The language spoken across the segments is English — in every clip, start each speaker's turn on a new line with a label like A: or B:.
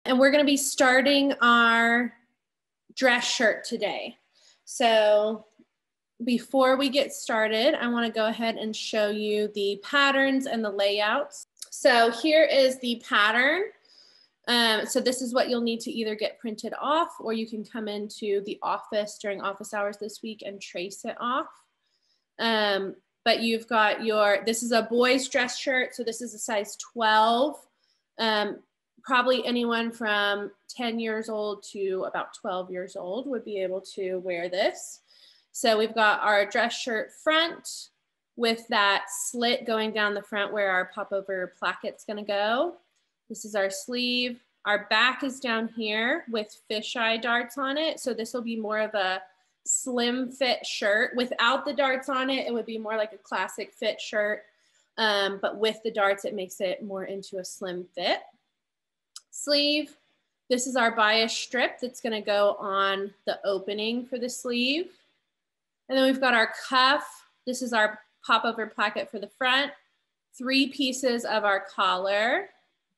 A: And we're going to be starting our dress shirt today. So before we get started, I want to go ahead and show you the patterns and the layouts. So here is the pattern. So this is what you'll need to either get printed off, or you can come into the office during office hours this week and trace it off. But you've got this is a boy's dress shirt. So this is a size 12. Probably anyone from 10 years old to about 12 years old would be able to wear this. So we've got our dress shirt front with that slit going down the front where our popover placket's gonna go. This is our sleeve. Our back is down here with fisheye darts on it. So this will be more of a slim fit shirt. Without the darts on it, it would be more like a classic fit shirt. But with the darts, it makes it more into a slim fit. Sleeve, this is our bias strip that's gonna go on the opening for the sleeve. And then we've got our cuff. This is our popover placket for the front. 3 pieces of our collar.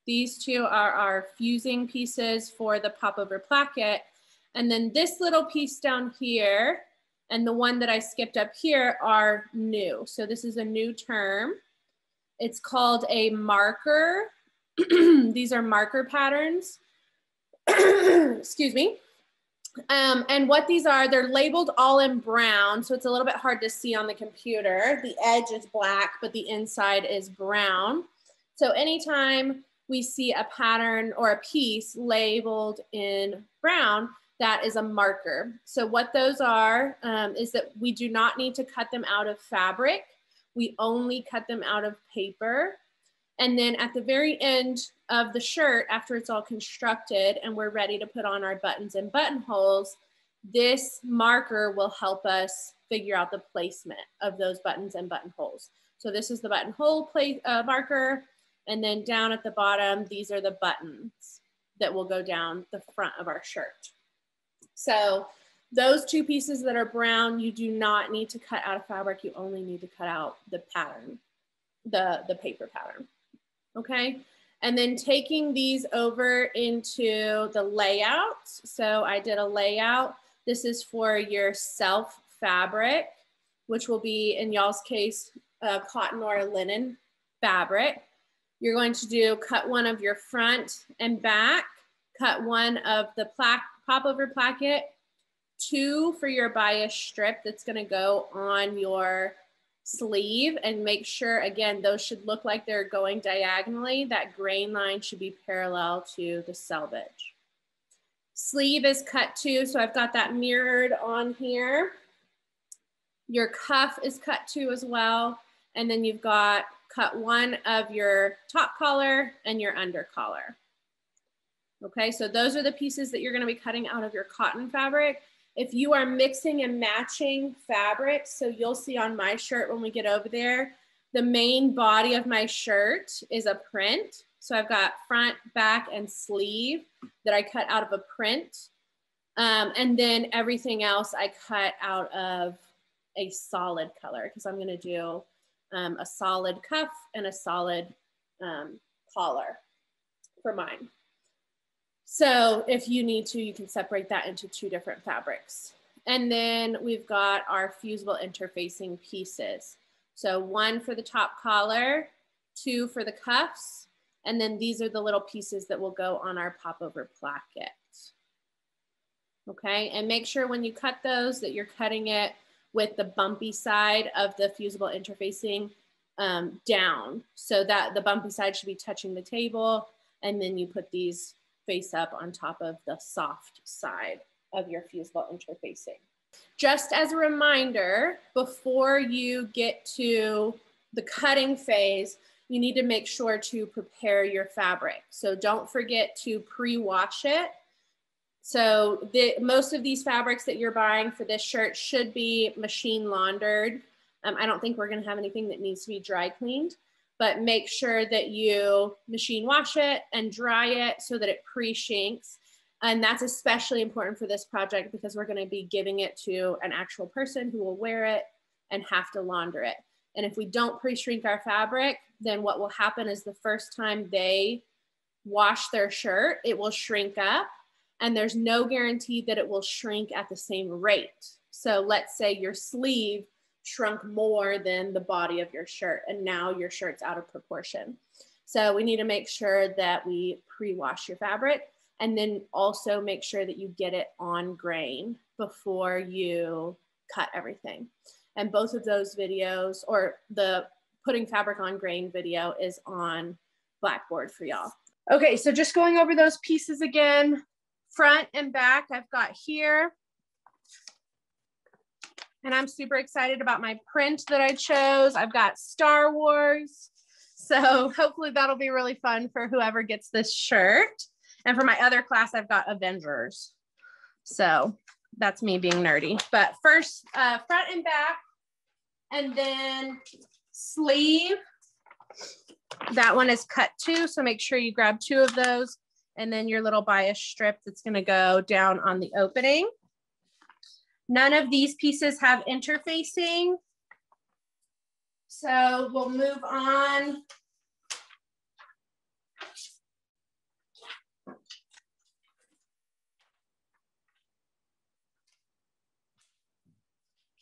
A: These 2 are our fusing pieces for the popover placket. And then this little piece down here and the one that I skipped up here are new. So this is a new term. It's called a marker. These are marker patterns. Excuse me. And what these are, they're labeled all in brown, so it's a little bit hard to see on the computer. The edge is black, but the inside is brown. So anytime we see a pattern or a piece labeled in brown, that is a marker. So what those are is that we do not need to cut them out of fabric. We only cut them out of paper. And then at the very end of the shirt, after it's all constructed and we're ready to put on our buttons and buttonholes, this marker will help us figure out the placement of those buttons and buttonholes. So this is the buttonhole marker. And then down at the bottom, these are the buttons that will go down the front of our shirt. So those 2 pieces that are brown, you do not need to cut out of fabric. You only need to cut out the pattern, the paper pattern. Okay, and then taking these over into the layouts. So I did a layout. This is for your self fabric, which will be, in y'all's case, cotton or linen fabric. You're going to do cut one of your front and back, cut one of the popover placket, 2 for your bias strip that's going to go on your sleeve, and make sure, again, those should look like they're going diagonally. That grain line should be parallel to the selvage. Sleeve is cut 2, so I've got that mirrored on here. Your cuff is cut 2 as well. And then you've got cut 1 of your top collar and your under collar. Okay, so those are the pieces that you're gonna be cutting out of your cotton fabric. If you are mixing and matching fabrics, so you'll see on my shirt when we get over there, the main body of my shirt is a print. So I've got front, back, and sleeve that I cut out of a print. And then everything else I cut out of a solid color, because I'm gonna do a solid cuff and a solid collar for mine. So if you need to, you can separate that into 2 different fabrics. And then we've got our fusible interfacing pieces. So 1 for the top collar, 2 for the cuffs, and then these are the little pieces that will go on our popover placket. Okay, and make sure when you cut those that you're cutting it with the bumpy side of the fusible interfacing down, so that the bumpy side should be touching the table, and then you put these face up on top of the soft side of your fusible interfacing. Just as a reminder, before you get to the cutting phase, you need to make sure to prepare your fabric. So don't forget to pre-wash it. So most of these fabrics that you're buying for this shirt should be machine laundered. I don't think we're gonna have anything that needs to be dry cleaned, but make sure that you machine wash it and dry it so that it pre-shinks. And that's especially important for this project because we're gonna be giving it to an actual person who will wear it and have to launder it. And if we don't pre-shrink our fabric, then what will happen is the first time they wash their shirt, it will shrink up, and there's no guarantee that it will shrink at the same rate. So let's say your sleeve shrunk more than the body of your shirt, and now your shirt's out of proportion. So we need to make sure that we pre-wash your fabric, and then also make sure that you get it on grain before you cut everything. And both of those videos, or the putting fabric on grain video, is on Blackboard for y'all. Okay, so just going over those pieces again, front and back I've got here. And I'm super excited about my print that I chose. I've got Star Wars. So hopefully that'll be really fun for whoever gets this shirt. And for my other class, I've got Avengers. So that's me being nerdy. But first, front and back, and then sleeve. That one is cut too, so make sure you grab 2 of those, and then your little bias strip that's gonna go down on the opening. None of these pieces have interfacing, so we'll move on.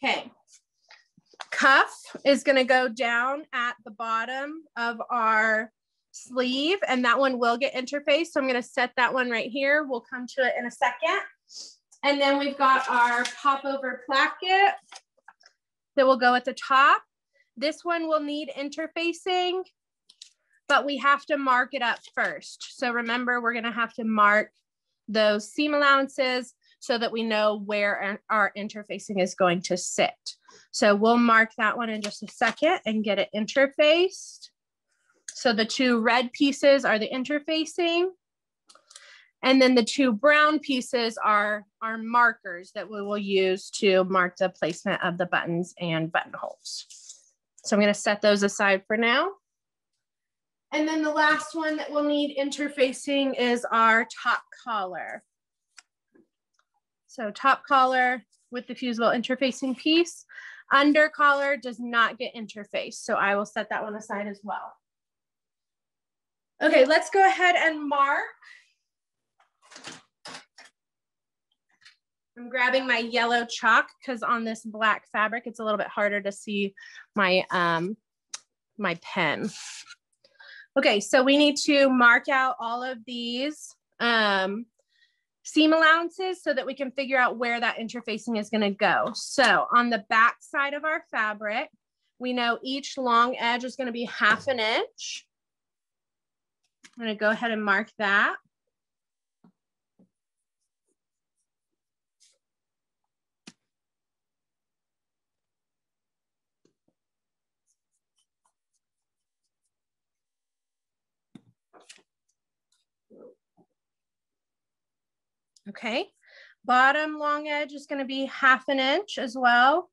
A: Okay. Cuff is going to go down at the bottom of our sleeve, and that one will get interfaced. So I'm going to set that one right here. We'll come to it in a second. And then we've got our popover placket that will go at the top. This one will need interfacing, but we have to mark it up first. So remember, we're going to have to mark those seam allowances so that we know where our interfacing is going to sit. So we'll mark that one in just a second and get it interfaced. So the 2 red pieces are the interfacing. And then the 2 brown pieces are our markers that we will use to mark the placement of the buttons and buttonholes. So I'm going to set those aside for now. And then the last one that we'll need interfacing is our top collar. So top collar with the fusible interfacing piece. Under collar does not get interfaced, so I will set that one aside as well. Okay, let's go ahead and mark. I'm grabbing my yellow chalk because on this black fabric, it's a little bit harder to see my, my pen. Okay, so we need to mark out all of these seam allowances so that we can figure out where that interfacing is going to go. So on the back side of our fabric, we know each long edge is going to be 1/2 inch. I'm going to go ahead and mark that. Okay, bottom long edge is going to be 1/2 inch as well.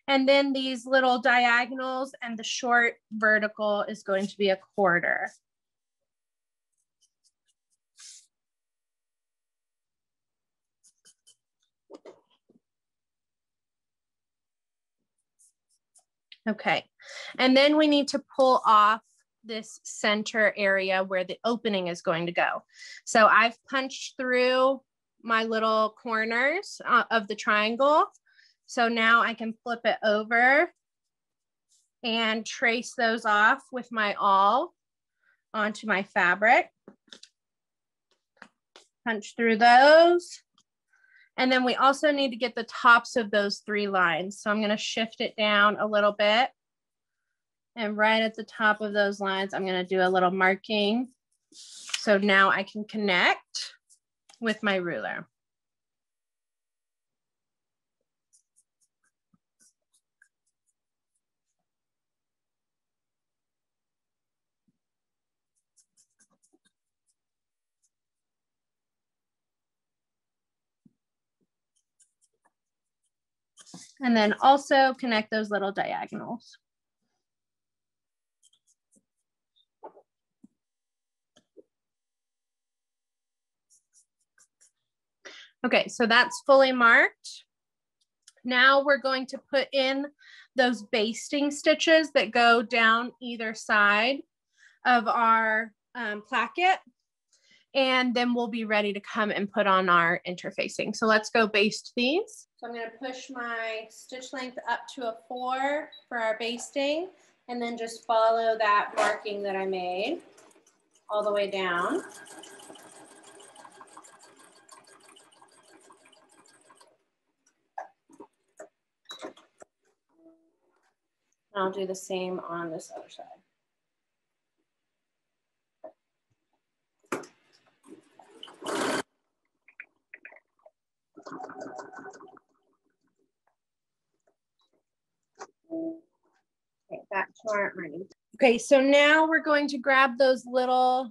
A: And then these little diagonals and the short vertical is going to be 1/4. Okay, and then we need to pull off this center area where the opening is going to go. So I've punched through my little corners of the triangle. So now I can flip it over and trace those off with my awl onto my fabric. Punch through those. And then we also need to get the tops of those 3 lines. So I'm going to shift it down a little bit. And right at the top of those lines, I'm going to do a little marking. So now I can connect with my ruler. And then also connect those little diagonals. Okay, so that's fully marked. Now we're going to put in those basting stitches that go down either side of our placket. And then we'll be ready to come and put on our interfacing. So let's go baste these. So I'm going to push my stitch length up to a 4 for our basting, and then just follow that marking that I made all the way down. I'll do the same on this other side. Okay, back to our ironing. Okay, so now we're going to grab those little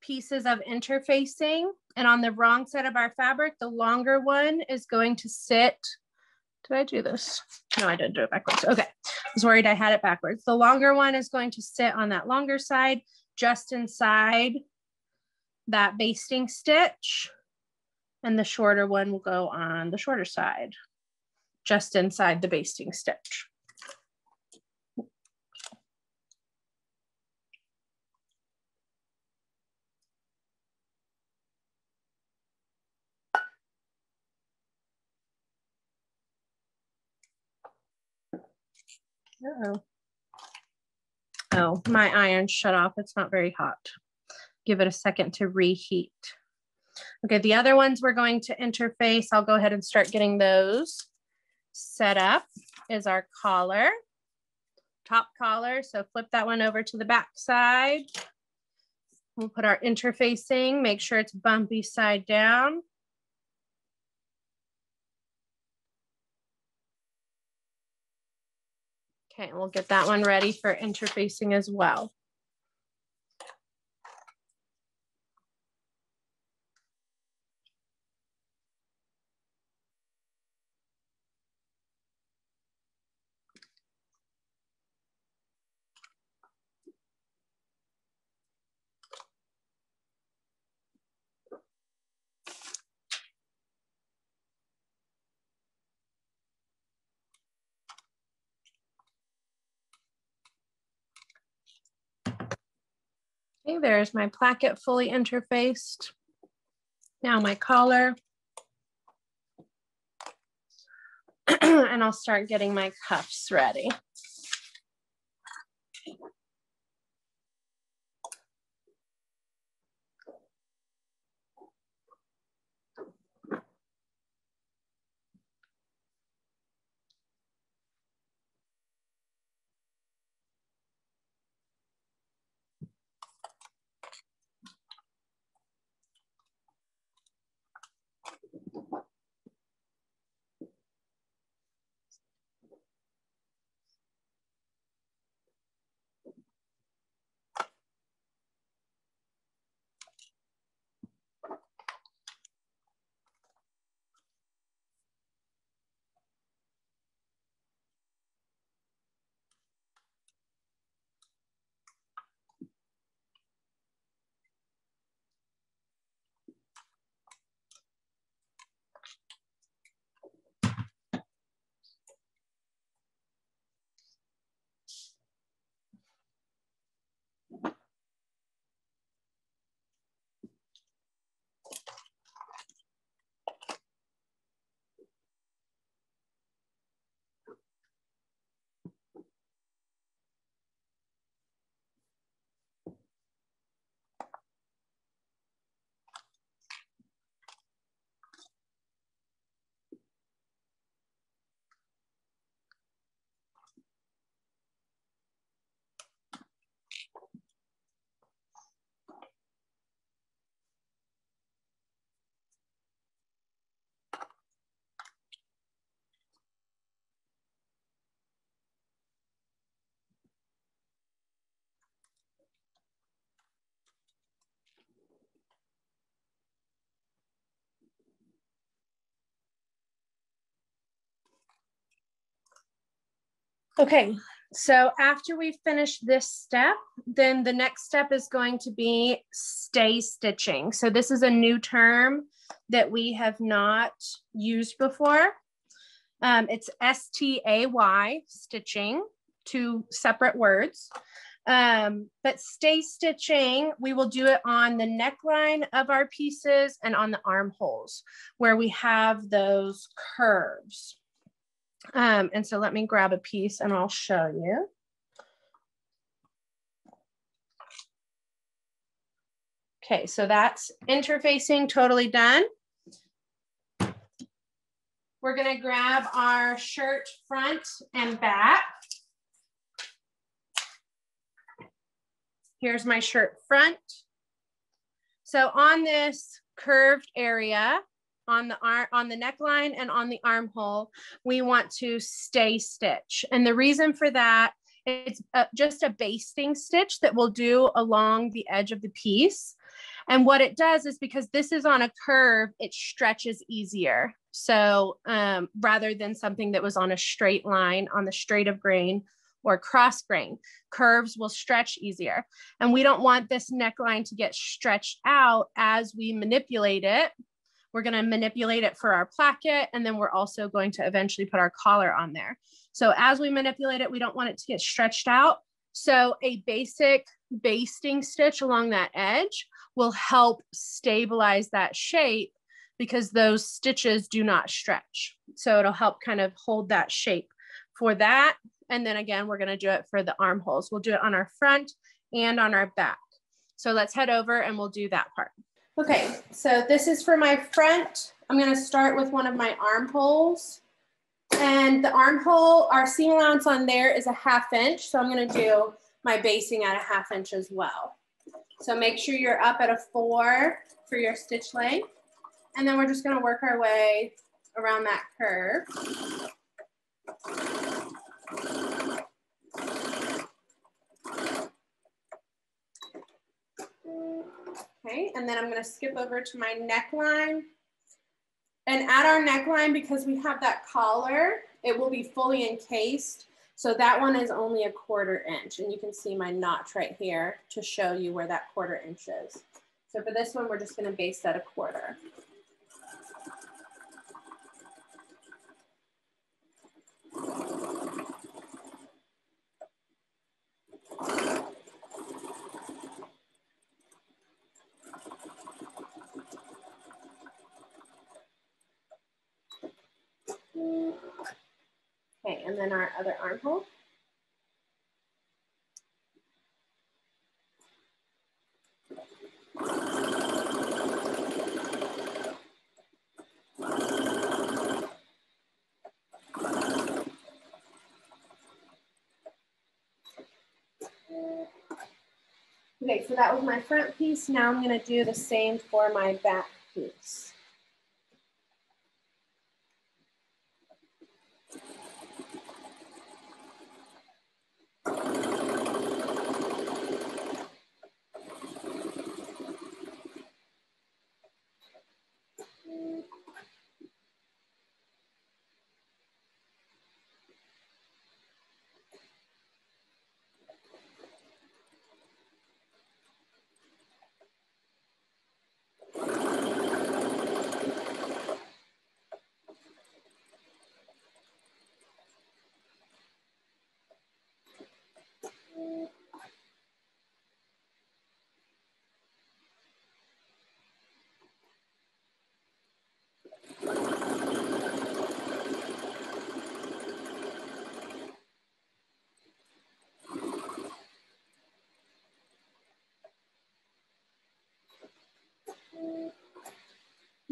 A: pieces of interfacing, and on the wrong side of our fabric, the longer one is going to sit. Did I do this? No, I didn't do it backwards. Okay, I was worried I had it backwards. The longer one is going to sit on that longer side, just inside that basting stitch, and the shorter one will go on the shorter side, just inside the basting stitch. Uh-oh. Oh, my iron shut off. It's not very hot. Give it a second to reheat. Okay, the other ones we're going to interface. I'll go ahead and start getting those set up. Is our collar, top collar. So flip that one over to the back side. We'll put our interfacing, make sure it's bumpy side down. Okay, we'll get that one ready for interfacing as well. Okay, there's my placket fully interfaced. Now my collar. And I'll start getting my cuffs ready. Okay, so after we finish this step, then the next step is going to be stay stitching. So this is a new term that we have not used before. It's S-T-A-Y, stitching, 2 separate words. But stay stitching, we will do it on the neckline of our pieces and on the armholes where we have those curves. And so let me grab a piece and I'll show you. Okay, so that's interfacing totally done. We're gonna grab our shirt front and back. Here's my shirt front. So on this curved area, on the neckline and on the armhole, we want to stay stitch. And the reason for that, it's just a basting stitch that we'll do along the edge of the piece. And what it does is, because this is on a curve, it stretches easier. So rather than something that was on a straight line, on the straight of grain or cross grain, curves will stretch easier. And we don't want this neckline to get stretched out as we manipulate it. We're going to manipulate it for our placket, and then we're also going to eventually put our collar on there. So as we manipulate it, we don't want it to get stretched out. So a basic basting stitch along that edge will help stabilize that shape, because those stitches do not stretch. So it'll help kind of hold that shape for that. And then again, we're going to do it for the armholes. We'll do it on our front and on our back. So let's head over and we'll do that part. Okay, so this is for my front. I'm going to start with one of my armholes. And the armhole, our seam allowance on there is a 1/2 inch. So I'm going to do my basting at a 1/2 inch as well. So make sure you're up at a 4 for your stitch length. And then we're just going to work our way around that curve. Okay, and then I'm going to skip over to my neckline. And at our neckline, because we have that collar, it will be fully encased. So that one is only a 1/4 inch. And you can see my notch right here to show you where that 1/4 inch is. So for this one, we're just going to baste at a 1/4. Okay, and then our other armhole. Okay, so that was my front piece. Now I'm going to do the same for my back piece.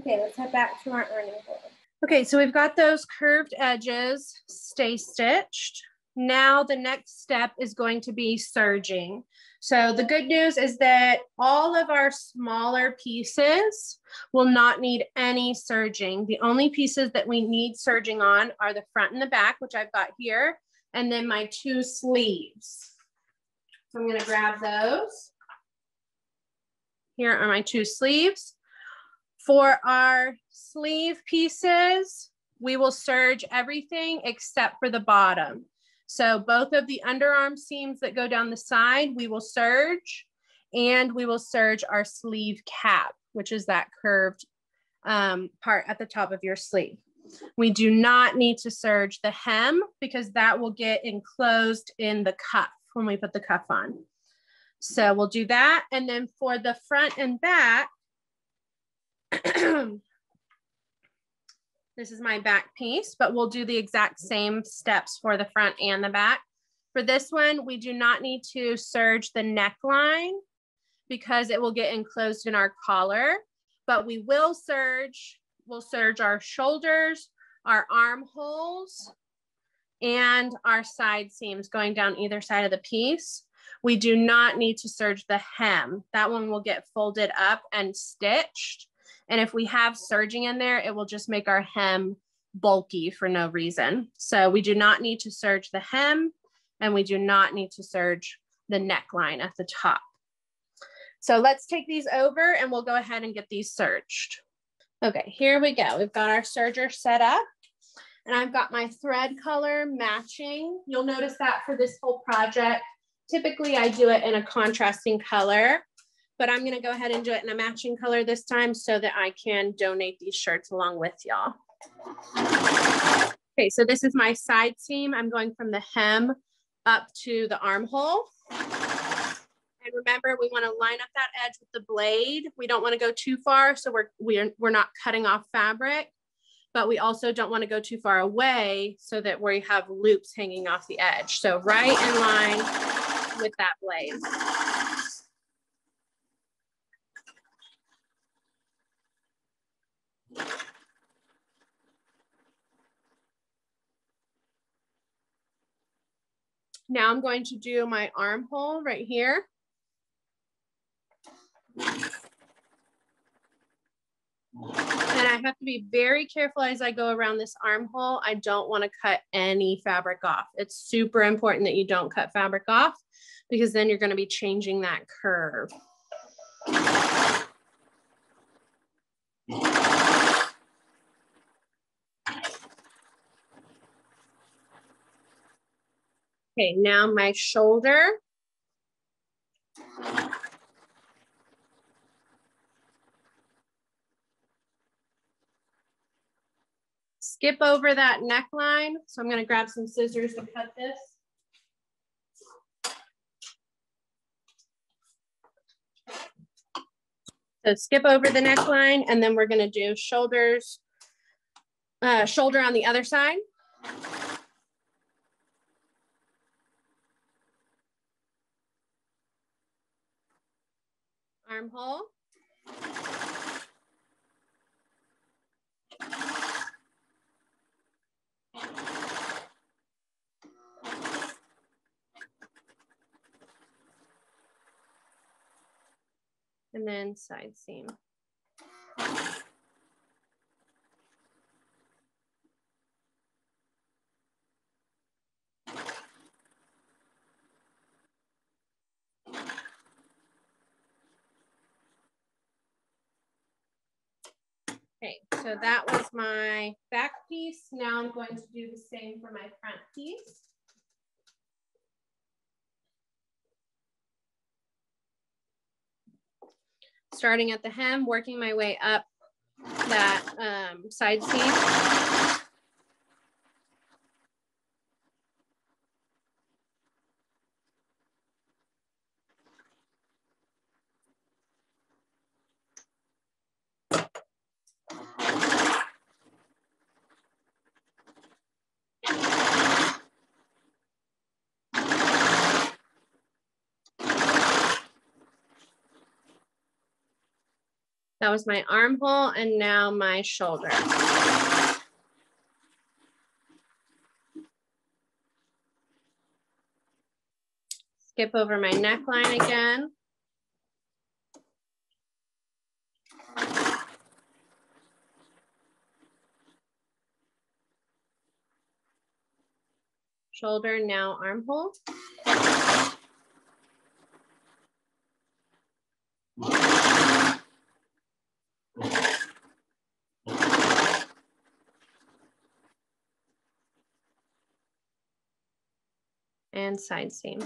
A: Okay, let's head back to our ironing board. Okay, so we've got those curved edges stay stitched. Now the next step is going to be serging. So the good news is that all of our smaller pieces will not need any serging. The only pieces that we need serging on are the front and the back, which I've got here, and then my 2 sleeves. So I'm going to grab those. Here are my 2 sleeves. For our sleeve pieces, we will serge everything except for the bottom. So both of the underarm seams that go down the side, we will serge, and we will serge our sleeve cap, which is that curved part at the top of your sleeve. We do not need to serge the hem because that will get enclosed in the cuff when we put the cuff on. So we'll do that. And then for the front and back, this is my back piece, but we'll do the exact same steps for the front and the back. For this one, we do not need to serge the neckline because it will get enclosed in our collar, but we will serge, we'll serge our shoulders, our armholes, and our side seams going down either side of the piece. We do not need to serge the hem. That one will get folded up and stitched. And if we have serging in there, it will just make our hem bulky for no reason. So we do not need to serge the hem, and we do not need to serge the neckline at the top. So let's take these over and we'll go ahead and get these serged. Okay, here we go. We've got our serger set up and I've got my thread color matching. You'll notice that for this whole project, typically I do it in a contrasting color, but I'm gonna go ahead and do it in a matching color this time so that I can donate these shirts along with y'all. Okay, so this is my side seam. I'm going from the hem up to the armhole. And remember, we want to line up that edge with the blade. We don't want to go too far, so we're not cutting off fabric, but we also don't want to go too far away so that we have loops hanging off the edge. So right in line with that blade. Now I'm going to do my armhole right here. And I have to be very careful as I go around this armhole. I don't want to cut any fabric off. It's super important that you don't cut fabric off because then you're going to be changing that curve. Okay, now my shoulder. Skip over that neckline. So I'm going to grab some scissors to cut this. So skip over the neckline, and then we're going to do shoulders, shoulder on the other side. Armhole. And then side seam. Okay, so that was my back piece. Now I'm going to do the same for my front piece. Starting at the hem, working my way up that side seam. That was my armhole, and now my shoulder. Skip over my neckline again. Shoulder, now armhole. And side seam.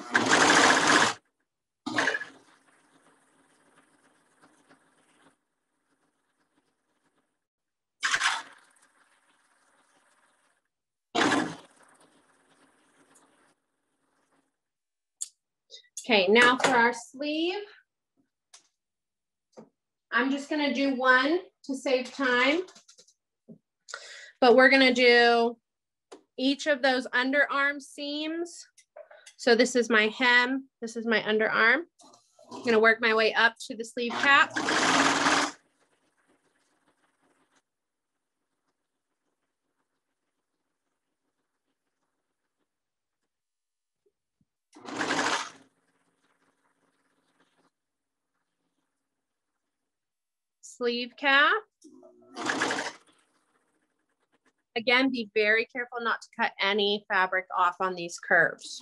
A: Okay, now for our sleeve, I'm just gonna do one to save time, but we're gonna do each of those underarm seams. So this is my hem, this is my underarm. I'm gonna work my way up to the sleeve cap. Sleeve cap. Again, be very careful not to cut any fabric off on these curves.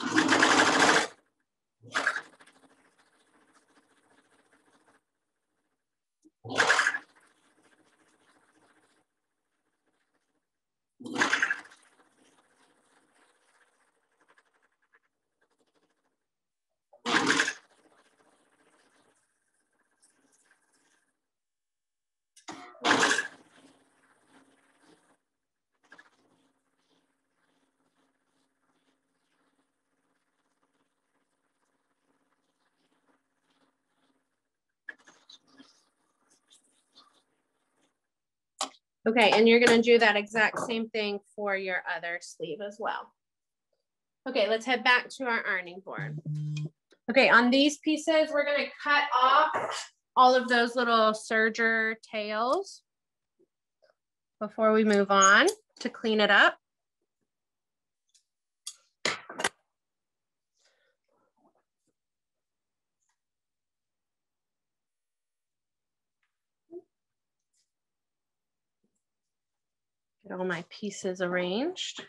A: Okay, and you're gonna do that exact same thing for your other sleeve as well. Okay, let's head back to our ironing board. Okay, on these pieces, we're gonna cut off all of those little serger tails before we move on to clean it up. Get all my pieces arranged.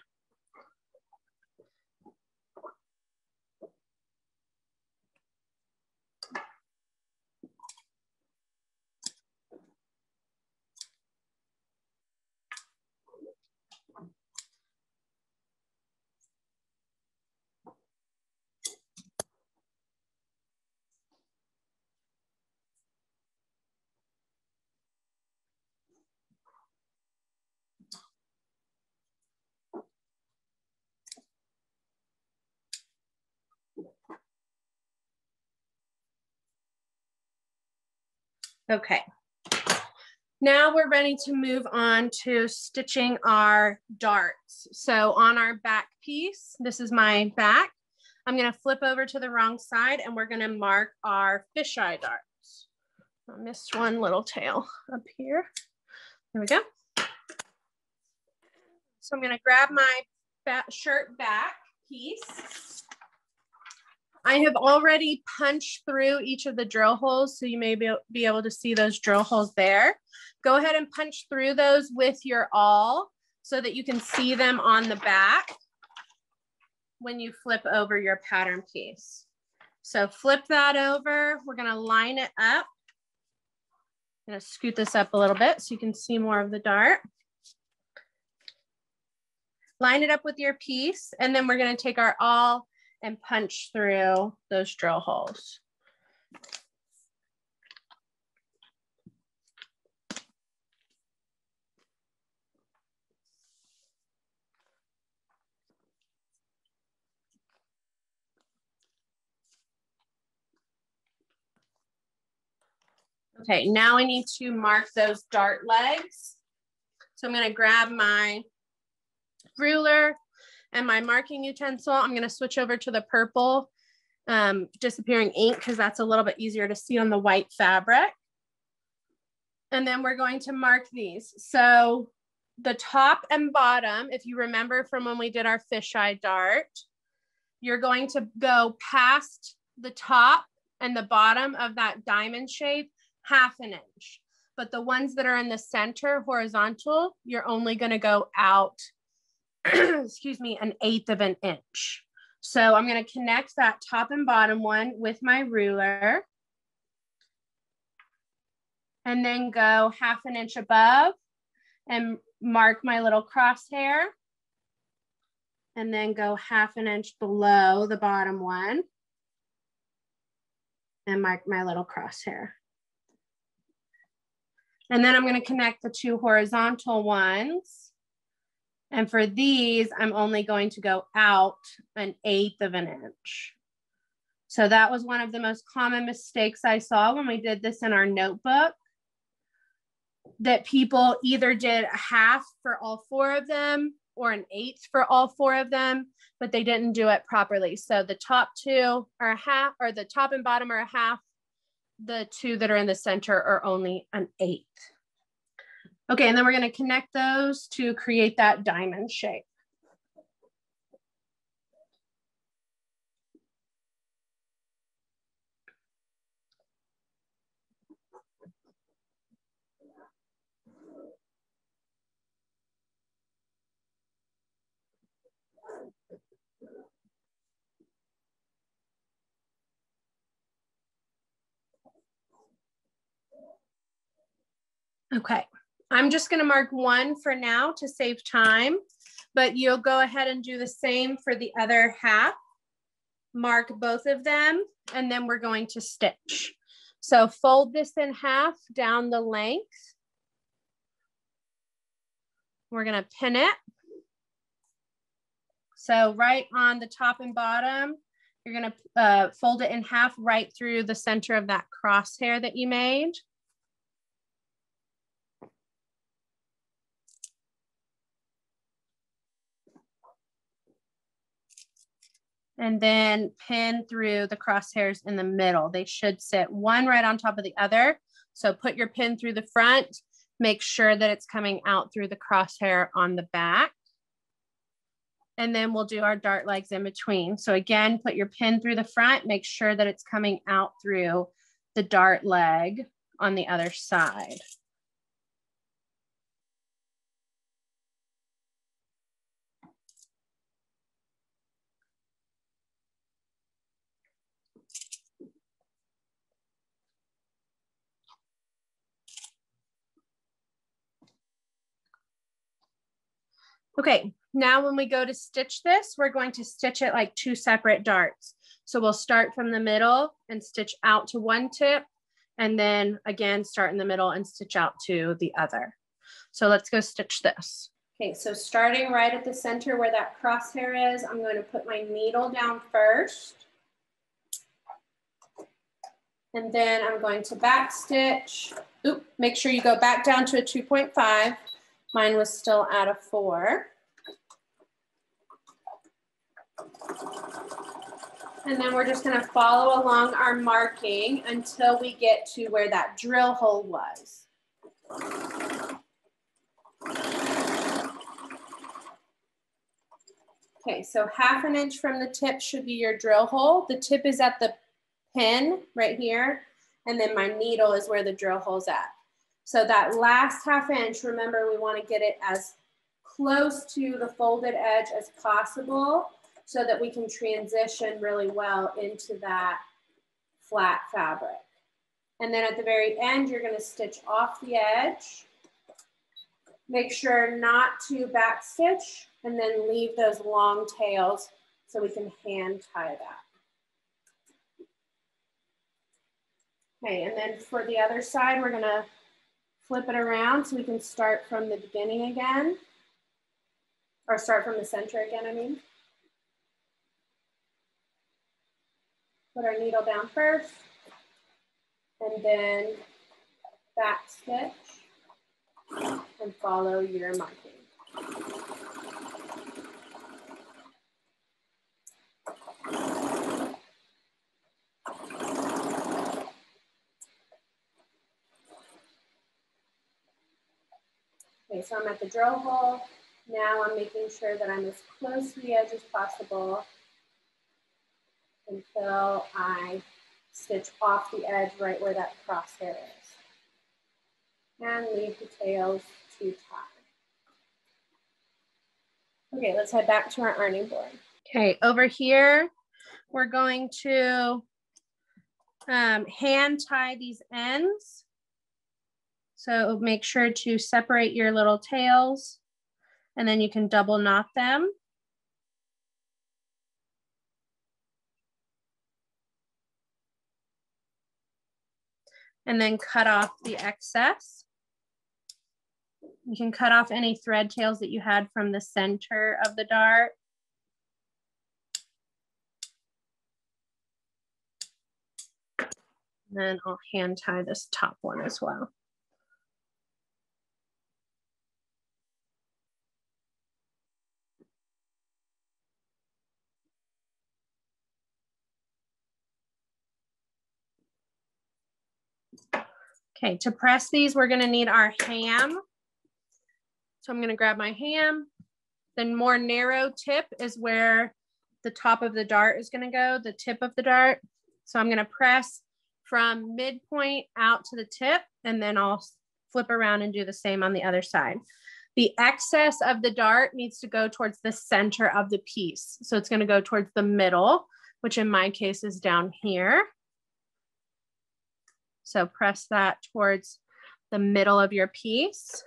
A: Okay, now we're ready to move on to stitching our darts. So on our back piece, this is my back. I'm gonna flip over to the wrong side and we're gonna mark our fisheye darts. I missed one little tail up here. There we go. So I'm gonna grab my shirt back piece. I have already punched through each of the drill holes, so you may be able to see those drill holes there. Go ahead and punch through those with your awl so that you can see them on the back when you flip over your pattern piece. So flip that over. We're gonna line it up. I'm gonna scoot this up a little bit so you can see more of the dart. Line it up with your piece, and then we're gonna take our awl and punch through those drill holes. Okay, now I need to mark those dart legs. So I'm gonna grab my ruler and my marking utensil. I'm gonna switch over to the purple disappearing ink because that's a little bit easier to see on the white fabric. And then we're going to mark these. So the top and bottom, if you remember from when we did our fisheye dart, you're going to go past the top and the bottom of that diamond shape 1/2 inch. But the ones that are in the center horizontal, you're only gonna go out, excuse me, 1/8 inch. So I'm gonna connect that top and bottom one with my ruler and then go 1/2 inch above and mark my little crosshair and then go 1/2 inch below the bottom one and mark my little crosshair. And then I'm going to connect the two horizontal ones. And for these, I'm only going to go out 1/8 inch. So that was one of the most common mistakes I saw when we did this in our notebook, that people either did a half for all 4 of them or an 1/8 for all 4 of them, but they didn't do it properly. So the top 2 are a half, or the top and bottom are a half. The 2 that are in the center are only an 1/8. Okay, and then we're going to connect those to create that diamond shape. Okay, I'm just going to mark 1 for now to save time, but you'll go ahead and do the same for the other half. Mark both of them, and then we're going to stitch. So fold this in half down the length. We're going to pin it. So right on the top and bottom, you're going to fold it in half right through the center of that crosshair that you made. And then pin through the crosshairs in the middle. They should sit one right on top of the other. So put your pin through the front, make sure that it's coming out through the crosshair on the back. And then we'll do our dart legs in between. So again, put your pin through the front, make sure that it's coming out through the dart leg on the other side. Okay, now when we go to stitch this, we're going to stitch it like 2 separate darts. So we'll start from the middle and stitch out to one tip, and then again, start in the middle and stitch out to the other. So let's go stitch this. Okay, so starting right at the center where that crosshair is, I'm going to put my needle down first. And then I'm going to back stitch. Oop, make sure you go back down to a 2.5. Mine was still at a 4. And then we're just going to follow along our marking until we get to where that drill hole was. Okay, so 1/2 inch from the tip should be your drill hole. The tip is at the pin right here, and then my needle is where the drill hole's at. So that last 1/2 inch, remember, we want to get it as close to the folded edge as possible so that we can transition really well into that flat fabric. And then at the very end, you're going to stitch off the edge. Make sure not to back stitch, and then leave those long tails so we can hand tie that. Okay, and then for the other side, we're going to flip it around so we can start from the beginning again, or start from the center again, I mean. Put our needle down first, and then back stitch, and follow your marking. Okay, so I'm at the drill hole. Now I'm making sure that I'm as close to the edge as possible until I stitch off the edge right where that crosshair is. And leave the tails to tie. Okay, let's head back to our ironing board. Okay, over here, we're going to hand tie these ends. So make sure to separate your little tails, and then you can double knot them. And then cut off the excess. You can cut off any thread tails that you had from the center of the dart. And then I'll hand tie this top one as well. Okay, to press these, we're gonna need our ham. So I'm gonna grab my ham. The more narrow tip is where the top of the dart is gonna go, the tip of the dart. So I'm gonna press from midpoint out to the tip, and then I'll flip around and do the same on the other side. The excess of the dart needs to go towards the center of the piece. So it's gonna go towards the middle, which in my case is down here. So press that towards the middle of your piece.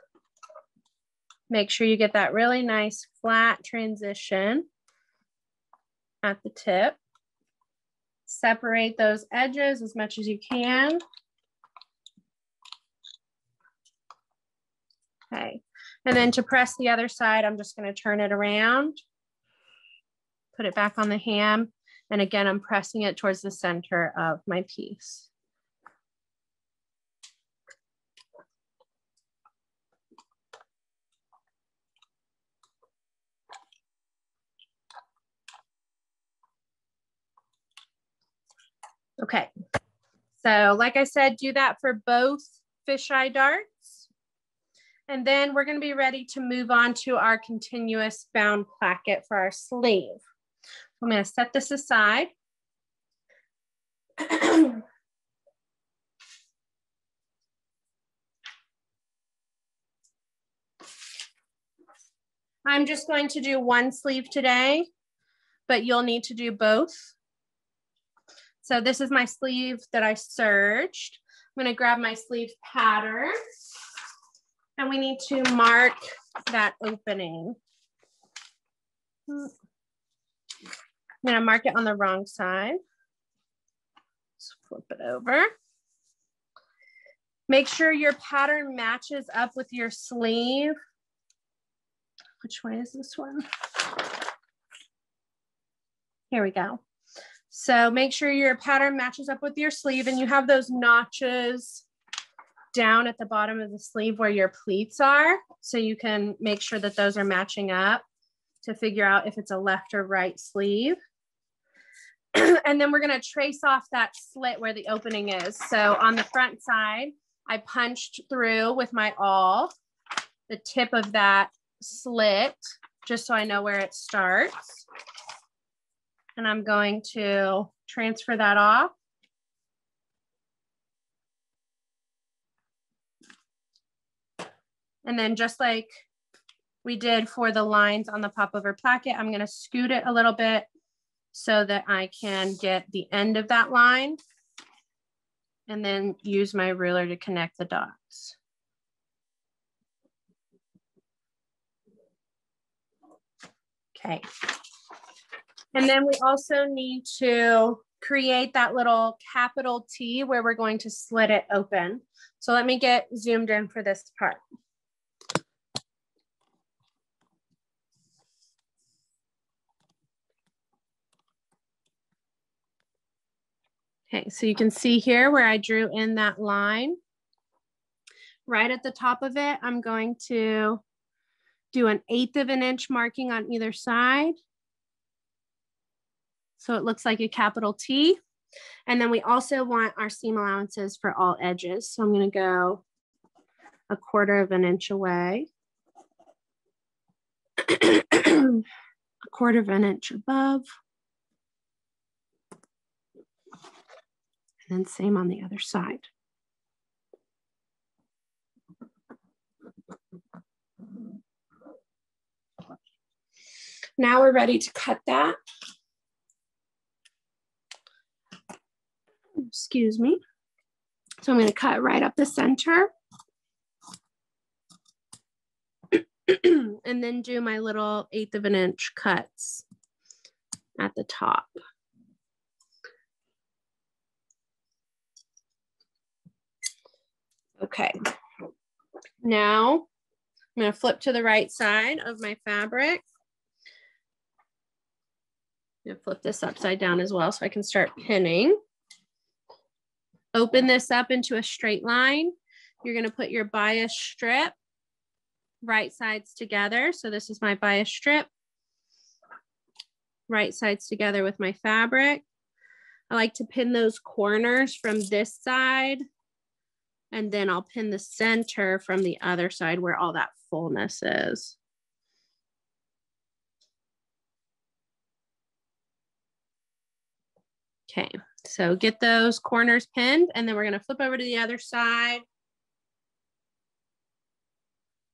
A: Make sure you get that really nice flat transition at the tip. Separate those edges as much as you can. Okay, and then to press the other side, I'm just going to turn it around, put it back on the ham, and again, I'm pressing it towards the center of my piece. Okay, so like I said, do that for both fisheye darts. And then we're going to be ready to move on to our continuous bound placket for our sleeve. I'm going to set this aside. I'm just going to do one sleeve today, but you'll need to do both. So this is my sleeve that I serged. I'm going to grab my sleeve pattern, and we need to mark that opening. I'm going to mark it on the wrong side. Let's flip it over. Make sure your pattern matches up with your sleeve. Which way is this one? Here we go. So make sure your pattern matches up with your sleeve, and you have those notches down at the bottom of the sleeve where your pleats are. So you can make sure that those are matching up to figure out if it's a left or right sleeve. And then we're going to trace off that slit where the opening is. So on the front side, I punched through with my awl the tip of that slit, just so I know where it starts. And I'm going to transfer that off. And then just like we did for the lines on the popover placket, I'm going to scoot it a little bit so that I can get the end of that line, and then use my ruler to connect the dots. Okay. And then we also need to create that little capital T where we're going to slit it open. So let me get zoomed in for this part. Okay, so you can see here where I drew in that line. Right at the top of it, I'm going to do an 1/8 of an inch marking on either side. So it looks like a capital T. And then we also want our seam allowances for all edges. So I'm going to go 1/4 of an inch away, 1/4 of an inch above, and then same on the other side. Now we're ready to cut that. Excuse me. So I'm going to cut right up the center. And then do my little 1/8 of an inch cuts at the top. Okay. Now I'm going to flip to the right side of my fabric. I'm going to flip this upside down as well so I can start pinning. Open this up into a straight line. You're going to put your bias strip right sides together. So this is my bias strip. Right sides together with my fabric. I like to pin those corners from this side, and then I'll pin the center from the other side where all that fullness is. Okay, so get those corners pinned, and then we're gonna flip over to the other side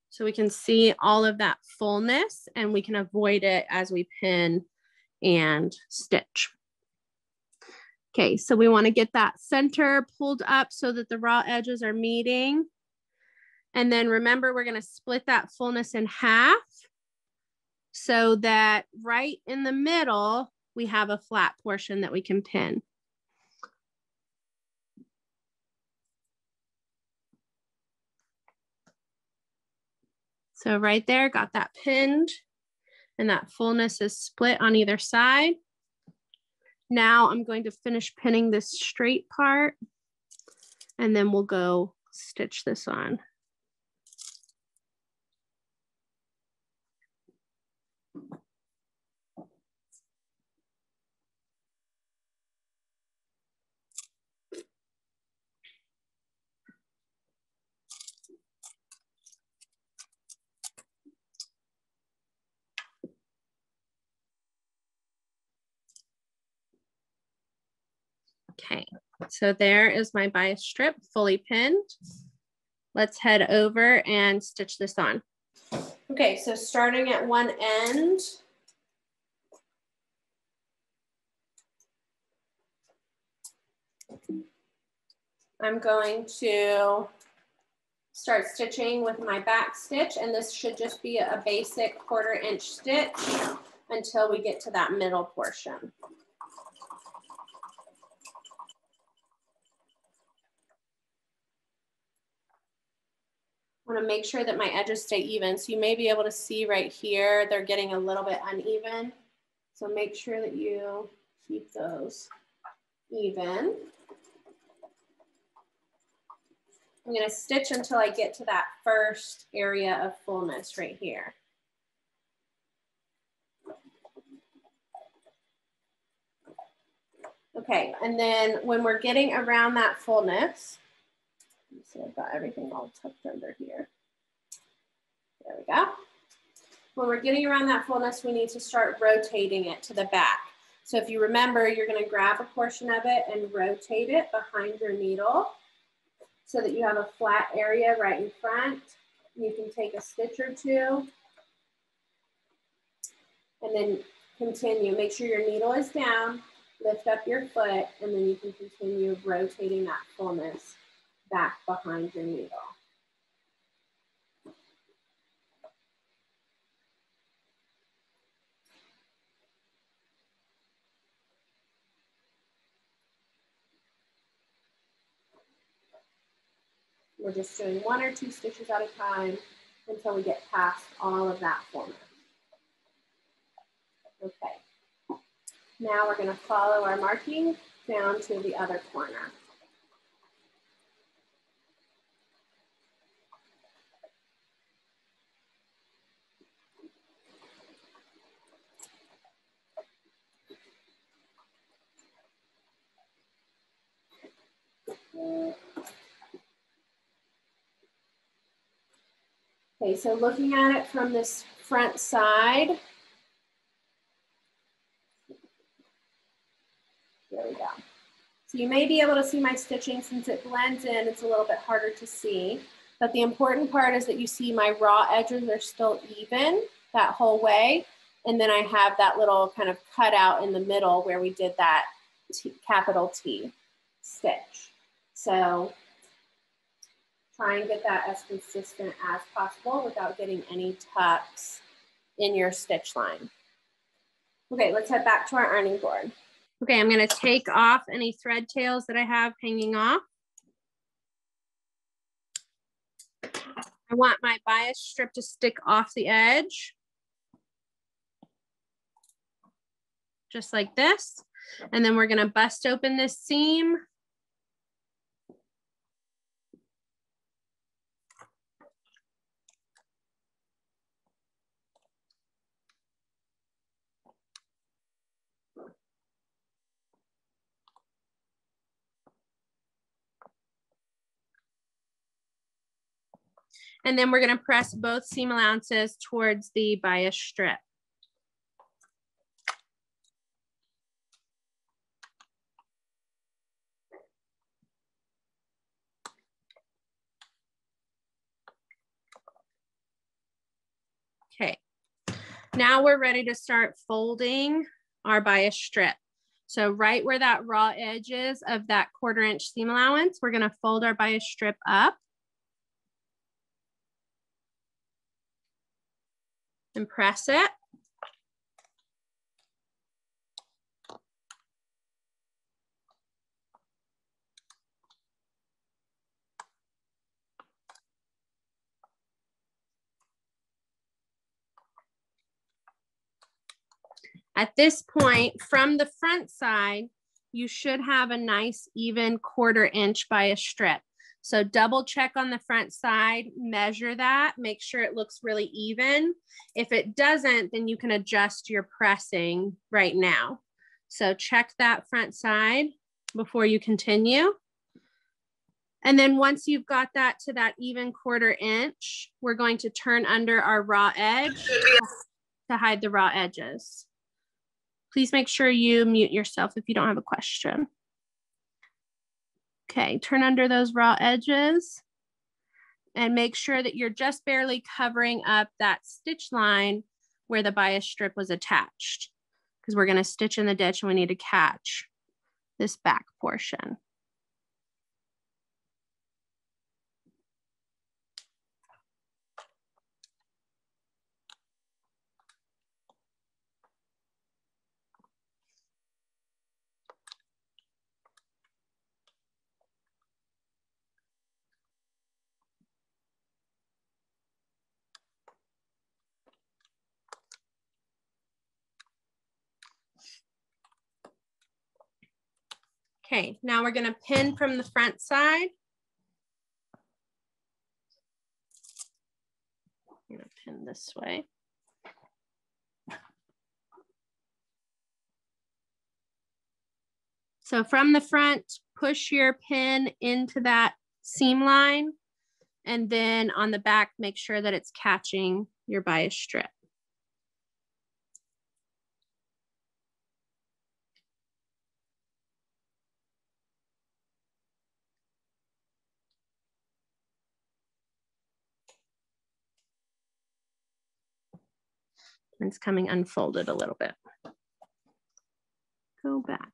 A: so we can see all of that fullness, and we can avoid it as we pin and stitch. Okay, so we want to get that center pulled up so that the raw edges are meeting. And then remember, we're going to split that fullness in half so that right in the middle, we have a flat portion that we can pin. So right there, got that pinned, and that fullness is split on either side. Now I'm going to finish pinning this straight part, and then we'll go stitch this on. Okay, so there is my bias strip fully pinned. Let's head over and stitch this on. Okay, so starting at one end, I'm going to start stitching with my back stitch, and this should just be a basic 1/4 inch stitch until we get to that middle portion. I want to make sure that my edges stay even. So you may be able to see right here, they're getting a little bit uneven. So make sure that you keep those even. I'm going to stitch until I get to that first area of fullness right here. Okay, and then when we're getting around that fullness, so I've got everything all tucked under here. There we go. When we're getting around that fullness, we need to start rotating it to the back. So if you remember, you're going to grab a portion of it and rotate it behind your needle so that you have a flat area right in front. You can take a stitch or two and then continue. Make sure your needle is down, lift up your foot, and then you can continue rotating that fullness back behind your needle. We're just doing 1 or 2 stitches at a time until we get past all of that fullness. Okay. Now we're going to follow our marking down to the other corner. Okay, so looking at it from this front side, there we go. So you may be able to see my stitching. Since it blends in, it's a little bit harder to see. But the important part is that you see my raw edges are still even that whole way. And then I have that little kind of cutout in the middle where we did that capital T stitch. So try and get that as consistent as possible without getting any tucks in your stitch line. Okay, let's head back to our ironing board. Okay, I'm going to take off any thread tails that I have hanging off. I want my bias strip to stick off the edge, just like this. And then we're going to bust open this seam And then we're going to press both seam allowances towards the bias strip. Okay, now we're ready to start folding our bias strip. So right where that raw edge is of that 1/4 inch seam allowance, we're going to fold our bias strip up and press it. At this point, from the front side, you should have a nice even 1/4 inch bias strip. So double check on the front side, measure that, make sure it looks really even. If it doesn't, then you can adjust your pressing right now. So check that front side before you continue. And then once you've got that to that even 1/4 inch, we're going to turn under our raw edge to hide the raw edges. Please make sure you mute yourself if you don't have a question. Okay, turn under those raw edges and make sure that you're just barely covering up that stitch line where the bias strip was attached, because we're going to stitch in the ditch and we need to catch this back portion. Okay, now we're going to pin from the front side. I'm going to pin this way. So from the front, push your pin into that seam line, and then on the back, make sure that it's catching your bias strip. It's coming unfolded a little bit. Go back.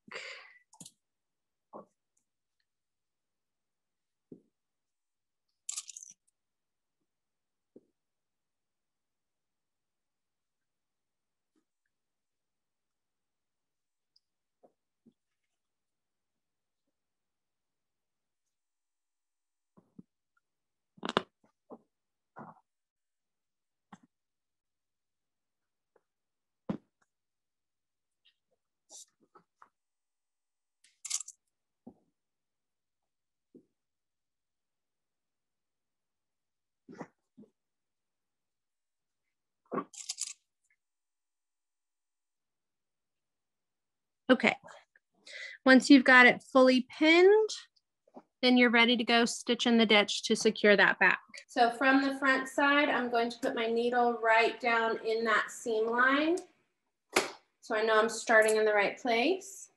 A: Okay, once you've got it fully pinned, then you're ready to go stitch in the ditch to secure that back. So from the front side, I'm going to put my needle right down in that seam line, so I know I'm starting in the right place.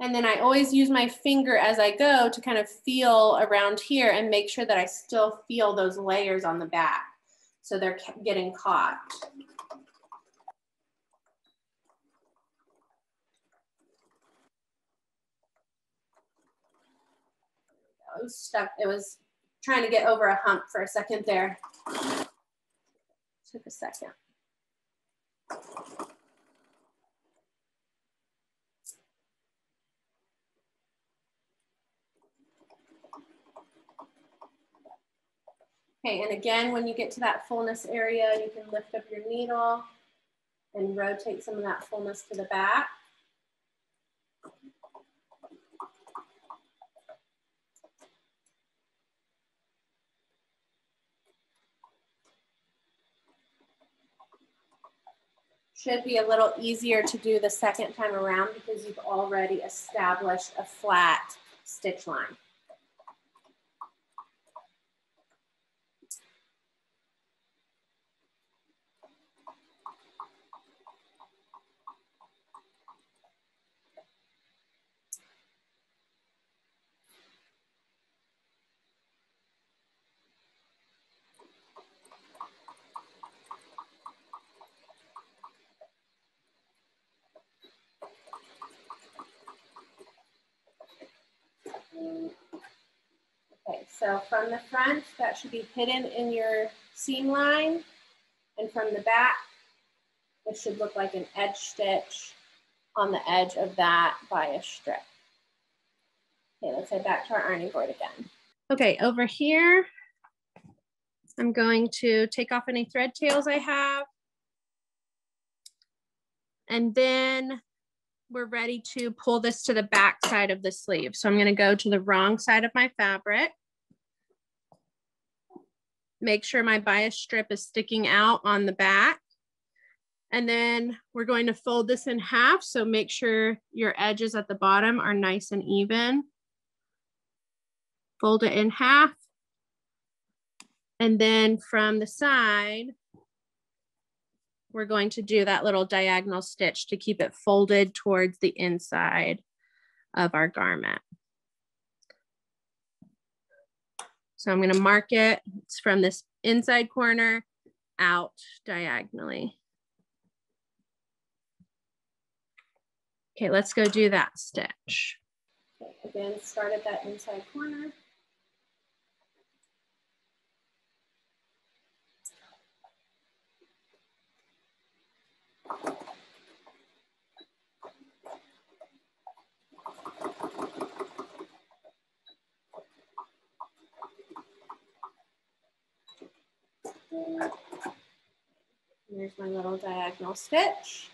A: And then I always use my finger as I go to kind of feel around here and make sure that I still feel those layers on the back, so they're getting caught. It was stuck. It was trying to get over a hump for a second there. Took a second. Okay, and again, when you get to that fullness area, you can lift up your needle and rotate some of that fullness to the back. Should be a little easier to do the second time around because you've already established a flat stitch line. So from the front, that should be hidden in your seam line, and from the back, it should look like an edge stitch on the edge of that bias strip. Okay, let's head back to our ironing board again. Okay, over here, I'm going to take off any thread tails I have. And then we're ready to pull this to the back side of the sleeve. So I'm going to go to the wrong side of my fabric. Make sure my bias strip is sticking out on the back. And then we're going to fold this in half. So make sure your edges at the bottom are nice and even. Fold it in half. And then from the side, we're going to do that little diagonal stitch to keep it folded towards the inside of our garment. So I'm going to mark it. It's from this inside corner out diagonally. Okay, let's go do that stitch. Okay, again, start at that inside corner. There's my little diagonal stitch.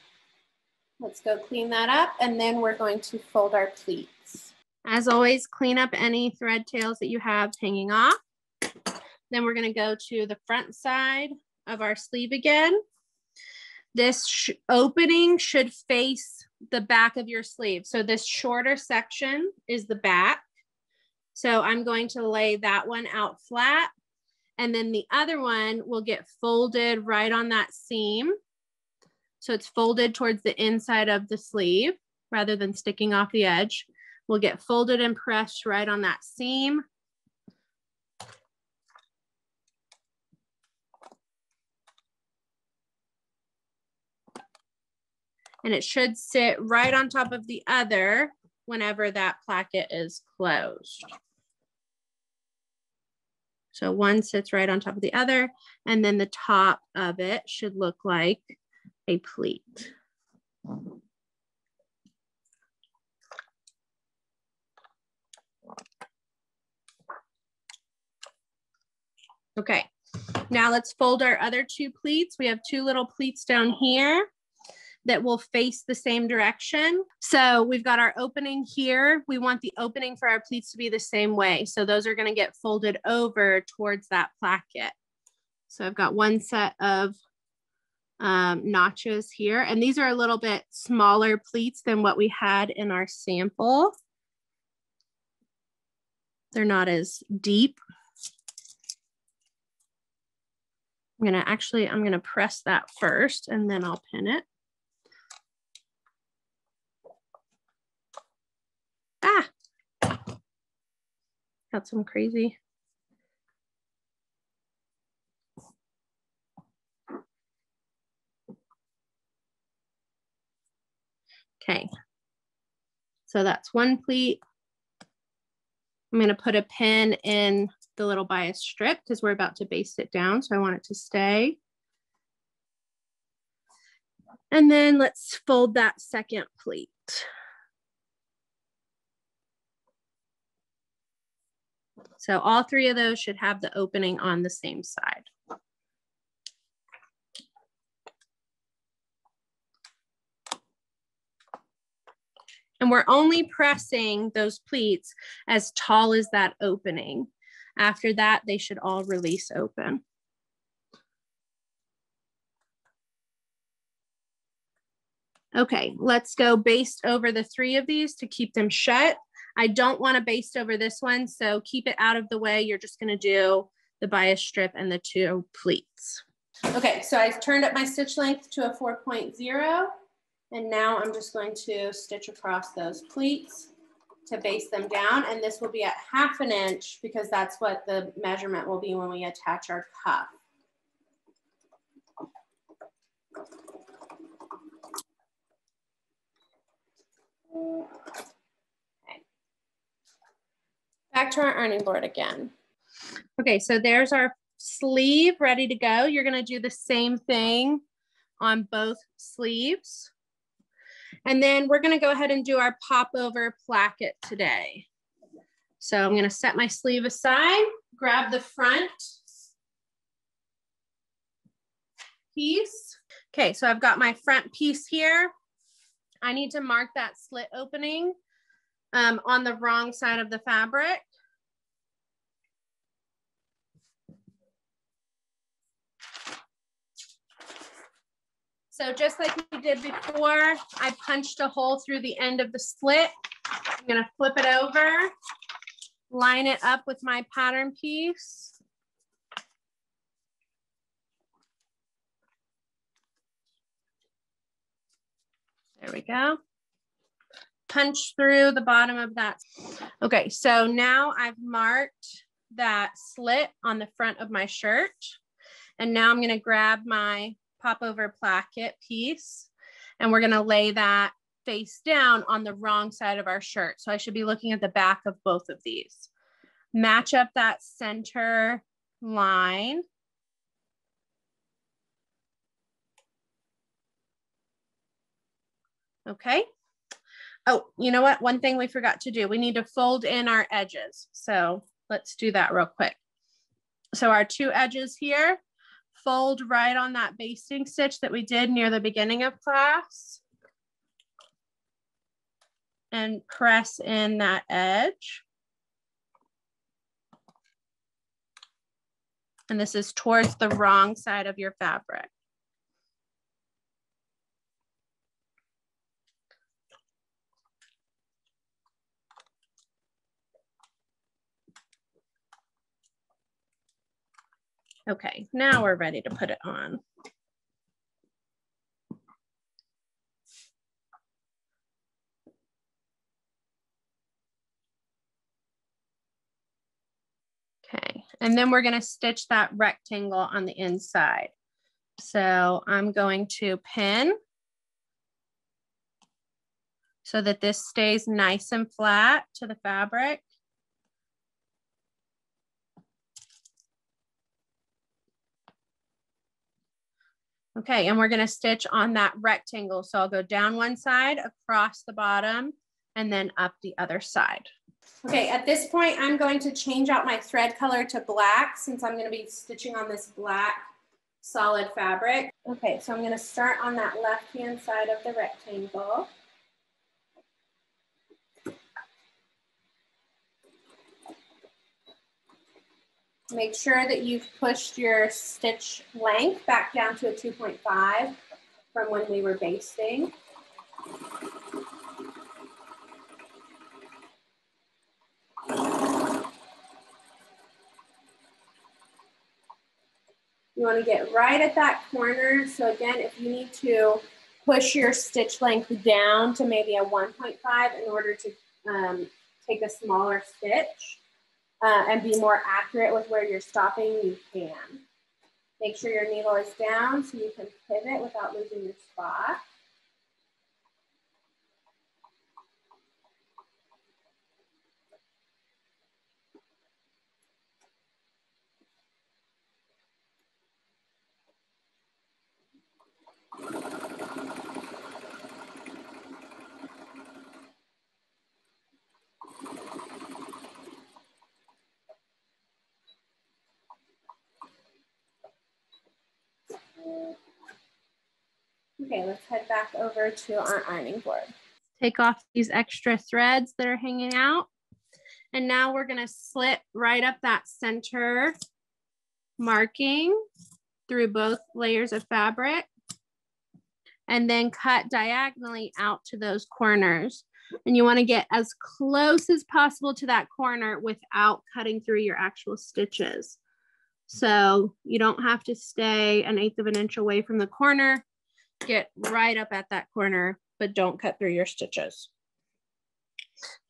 A: Let's go clean that up, and then we're going to fold our pleats. As always, clean up any thread tails that you have hanging off. Then we're going to go to the front side of our sleeve again. This opening should face the back of your sleeve. So this shorter section is the back. So I'm going to lay that one out flat. And then the other one will get folded right on that seam. So it's folded towards the inside of the sleeve rather than sticking off the edge. We'll get folded and pressed right on that seam. And it should sit right on top of the other whenever that placket is closed. So one sits right on top of the other, and then the top of it should look like a pleat. Okay, now let's fold our other two pleats. We have two little pleats down here that will face the same direction. So we've got our opening here. We want the opening for our pleats to be the same way. So those are gonna get folded over towards that placket. So I've got one set of notches here, and these are a little bit smaller pleats than what we had in our sample. They're not as deep. I'm gonna press that first, and then I'll pin it. Ah, got some crazy. Okay, so that's one pleat. I'm gonna put a pin in the little bias strip because we're about to baste it down, so I want it to stay. And then let's fold that second pleat. So all three of those should have the opening on the same side. And we're only pressing those pleats as tall as that opening. After that, they should all release open. Okay, let's go baste over the three of these to keep them shut. I don't want to baste over this one, so keep it out of the way. You're just going to do the bias strip and the two pleats. Okay, so I've turned up my stitch length to a 4.0, and now I'm just going to stitch across those pleats to baste them down, and this will be at 1/2 inch because that's what the measurement will be when we attach our cuff. Okay. Back to our ironing board again. Okay, so there's our sleeve ready to go. You're gonna do the same thing on both sleeves. And then we're gonna go ahead and do our popover placket today. So I'm gonna set my sleeve aside, grab the front piece. Okay, so I've got my front piece here. I need to mark that slit opening on the wrong side of the fabric. So just like we did before, I punched a hole through the end of the slit. I'm gonna flip it over, line it up with my pattern piece. There we go. Punch through the bottom of that. Okay, so now I've marked that slit on the front of my shirt. And now I'm gonna grab my popover placket piece and we're gonna lay that face down on the wrong side of our shirt. So I should be looking at the back of both of these. Match up that center line. Okay. Oh, you know what? One thing we forgot to do, we need to fold in our edges. So let's do that real quick. So our two edges here, fold right on that basting stitch that we did near the beginning of class. And press in that edge. And this is towards the wrong side of your fabric. Okay, now we're ready to put it on. Okay, and then we're gonna stitch that rectangle on the inside. So I'm going to pin so that this stays nice and flat to the fabric. Okay, and we're gonna stitch on that rectangle. So I'll go down one side, across the bottom, and then up the other side. Okay, at this point, I'm going to change out my thread color to black since I'm gonna be stitching on this black solid fabric. Okay, so I'm gonna start on that left-hand side of the rectangle. Make sure that you've pushed your stitch length back down to a 2.5 from when we were basting. You want to get right at that corner. So again, if you need to push your stitch length down to maybe a 1.5 in order to take a smaller stitch and be more accurate with where you're stopping, you can. Make sure your needle is down so you can pivot without losing your spot. Okay, let's head back over to our ironing board. Take off these extra threads that are hanging out. And now we're gonna slit right up that center marking through both layers of fabric and then cut diagonally out to those corners. And you wanna get as close as possible to that corner without cutting through your actual stitches. So you don't have to stay 1/8 of an inch away from the corner. Get right up at that corner, but don't cut through your stitches.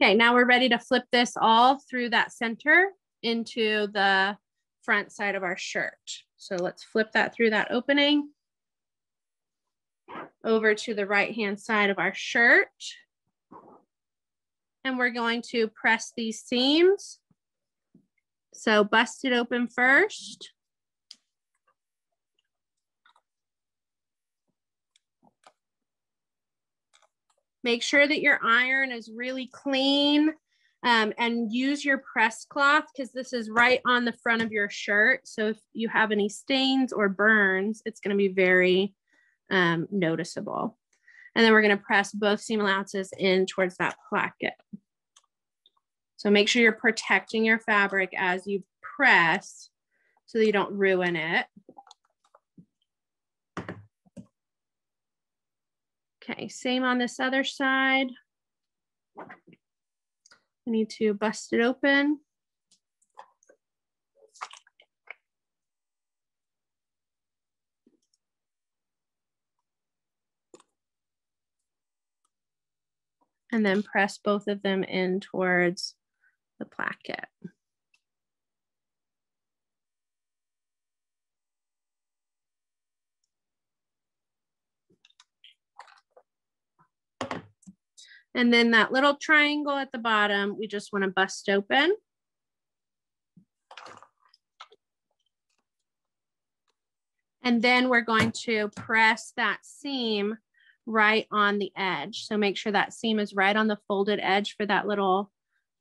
A: Okay, now we're ready to flip this all through that center into the front side of our shirt. So let's flip that through that opening over to the right-hand side of our shirt. And we're going to press these seams So bust it open first. Make sure that your iron is really clean, and use your press cloth because this is right on the front of your shirt. So if you have any stains or burns, it's going to be very noticeable. And then we're going to press both seam allowances in towards that placket. So make sure you're protecting your fabric as you press so that you don't ruin it. Okay, same on this other side. We need to bust it open. And then press both of them in towards the placket. And then that little triangle at the bottom, we just want to bust open. And then we're going to press that seam right on the edge. So make sure that seam is right on the folded edge for that little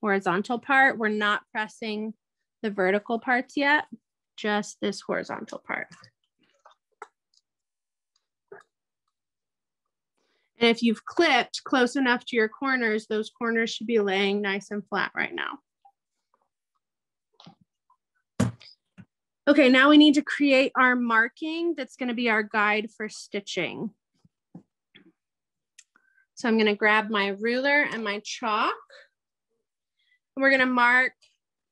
A: horizontal part. We're not pressing the vertical parts yet, just this horizontal part. And if you've clipped close enough to your corners, those corners should be laying nice and flat right now. Okay, now we need to create our marking that's going to be our guide for stitching. So I'm going to grab my ruler and my chalk. And we're going to mark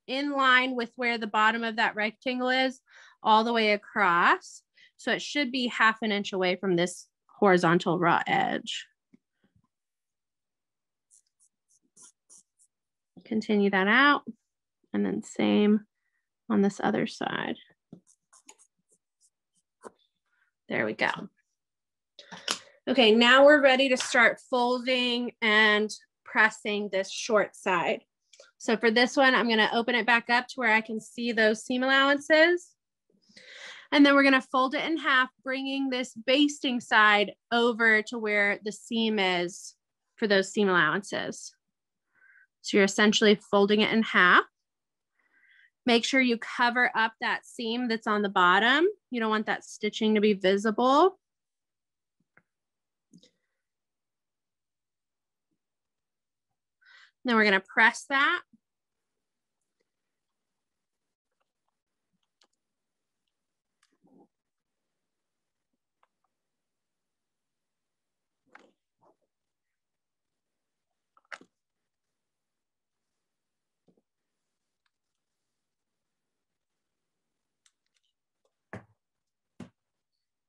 A: in line with where the bottom of that rectangle is all the way across. So it should be 1/2 inch away from this horizontal raw edge. Continue that out, and then same on this other side. There we go. Okay, now we're ready to start folding and pressing this short side. So for this one, I'm going to open it back up to where I can see those seam allowances. And then we're going to fold it in half, bringing this basting side over to where the seam is for those seam allowances. So you're essentially folding it in half. Make sure you cover up that seam that's on the bottom. You don't want that stitching to be visible. Then we're going to press that.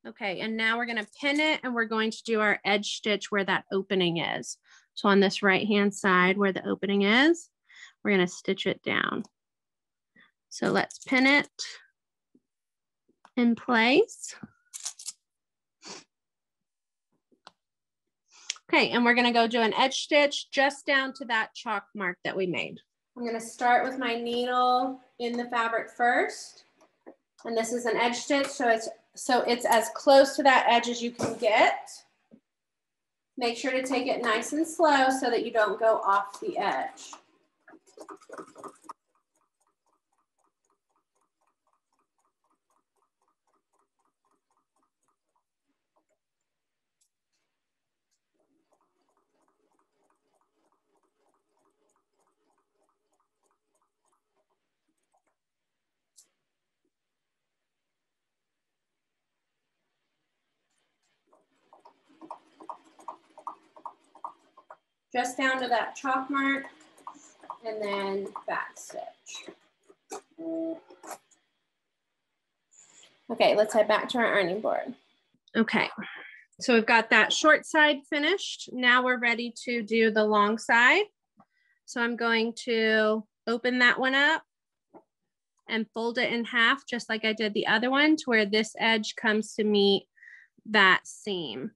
A: Okay, and now we're going to pin it, and we're going to do our edge stitch where that opening is. So on this right-hand side where the opening is, we're going to stitch it down. So let's pin it in place. Okay, and we're going to go do an edge stitch just down to that chalk mark that we made. I'm going to start with my needle in the fabric first. And this is an edge stitch, so it's as close to that edge as you can get. Make sure to take it nice and slow so that you don't go off the edge. Just down to that chalk mark, and then back stitch. Okay, let's head back to our ironing board. Okay, so we've got that short side finished. Now we're ready to do the long side. So I'm going to open that one up and fold it in half, just like I did the other one, to where this edge comes to meet that seam.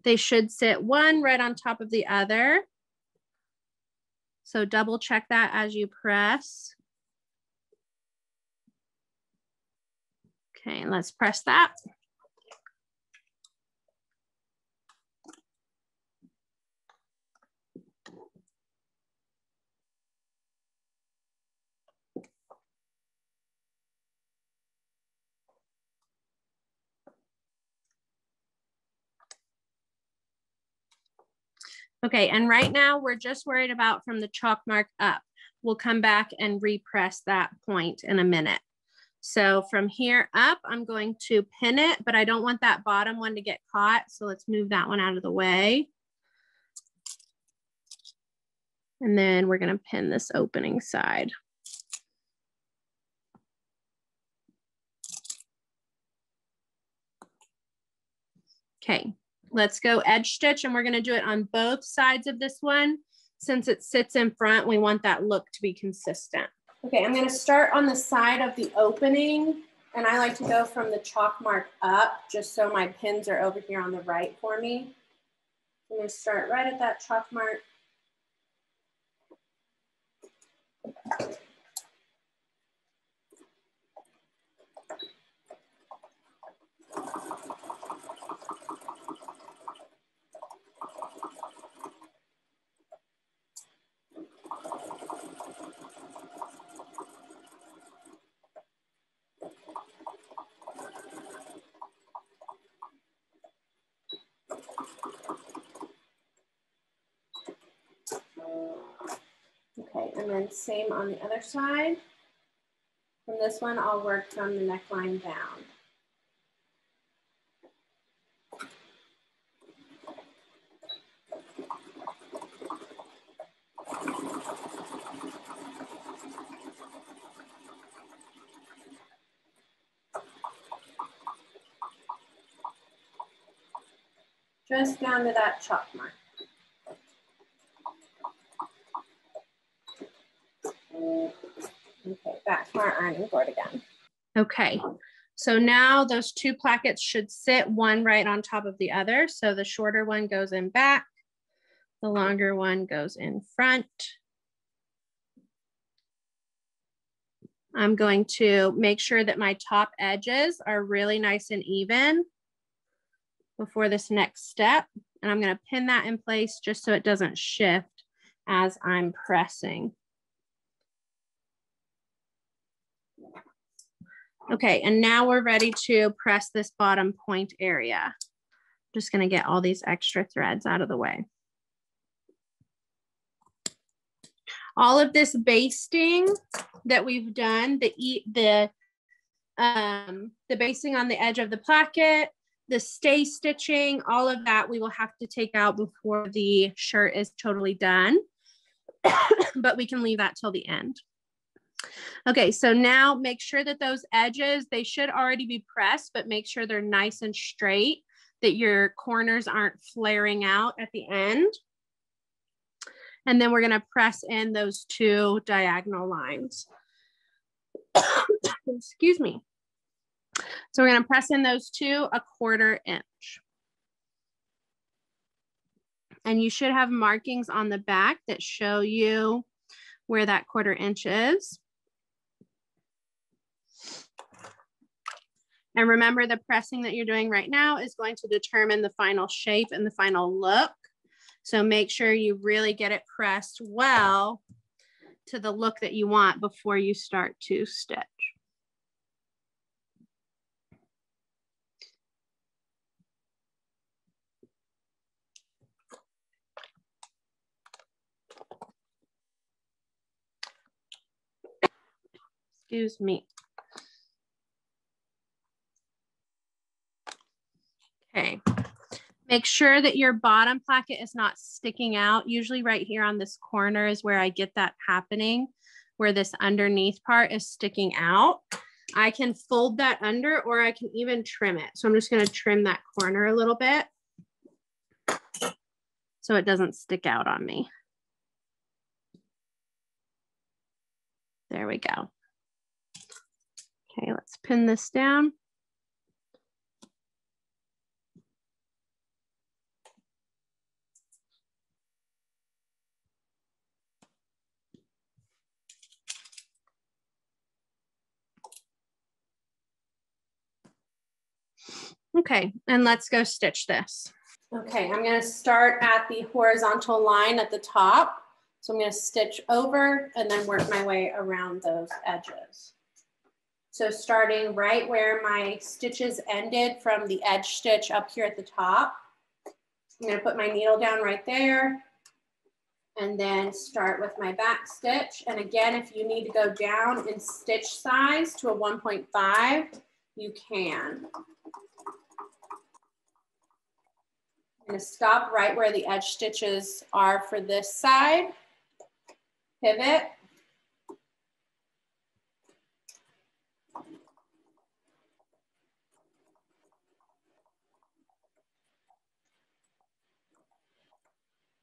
A: They should sit one right on top of the other. So double check that as you press. Okay, let's press that. Okay, and right now we're just worried about from the chalk mark up. We'll come back and repress that point in a minute. So from here up, I'm going to pin it, but I don't want that bottom one to get caught. So let's move that one out of the way. And then we're going to pin this opening side. Okay, let's go edge stitch, and we're going to do it on both sides of this one. Since it sits in front, we want that look to be consistent. Okay, I'm going to start on the side of the opening, and I like to go from the chalk mark up just so my pins are over here on the right for me. I'm going to start right at that chalk mark. Okay, and then same on the other side. From this one, I'll work from the neckline down. Just down to that chalk mark. Okay, back to our ironing board again. Okay, so now those two plackets should sit one right on top of the other. So the shorter one goes in back, the longer one goes in front. I'm going to make sure that my top edges are really nice and even before this next step. And I'm going to pin that in place just so it doesn't shift as I'm pressing. Okay, and now we're ready to press this bottom point area. I'm just going to get all these extra threads out of the way. All of this basting that we've done, the basting on the edge of the placket, the stay stitching, all of that we will have to take out before the shirt is totally done, but we can leave that till the end. Okay, so now make sure that those edges, they should already be pressed, but make sure they're nice and straight, that your corners aren't flaring out at the end. And then we're going to press in those two diagonal lines. Excuse me. So we're going to press in those two 1/4 inch. And you should have markings on the back that show you where that 1/4 inch is. And remember, the pressing that you're doing right now is going to determine the final shape and the final look. So make sure you really get it pressed well to the look that you want before you start to stitch. Excuse me. Okay. Make sure that your bottom placket is not sticking out. Usually right here on this corner is where I get that happening, where this underneath part is sticking out. I can fold that under, or I can even trim it. So I'm just going to trim that corner a little bit so it doesn't stick out on me. There we go. Okay, let's pin this down. Okay, and let's go stitch this. Okay, I'm gonna start at the horizontal line at the top. So I'm gonna stitch over and then work my way around those edges. So starting right where my stitches ended from the edge stitch up here at the top, I'm gonna put my needle down right there and then start with my back stitch. And again, if you need to go down in stitch size to a 1.5, you can. I'm gonna stop right where the edge stitches are for this side, pivot,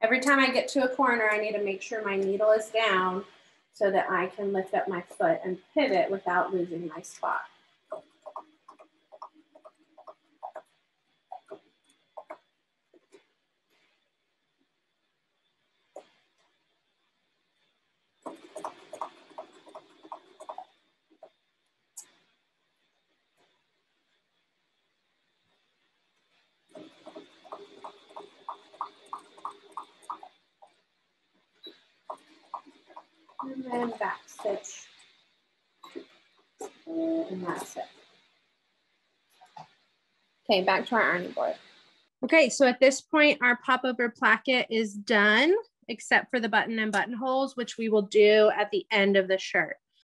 A: every time I get to a corner, I need to make sure my needle is down so that I can lift up my foot and pivot without losing my spot. And then back stitch, and that's it. Okay, back to our ironing board. Okay, so at this point, our popover placket is done, except for the button and buttonholes, which we will do at the end of the shirt.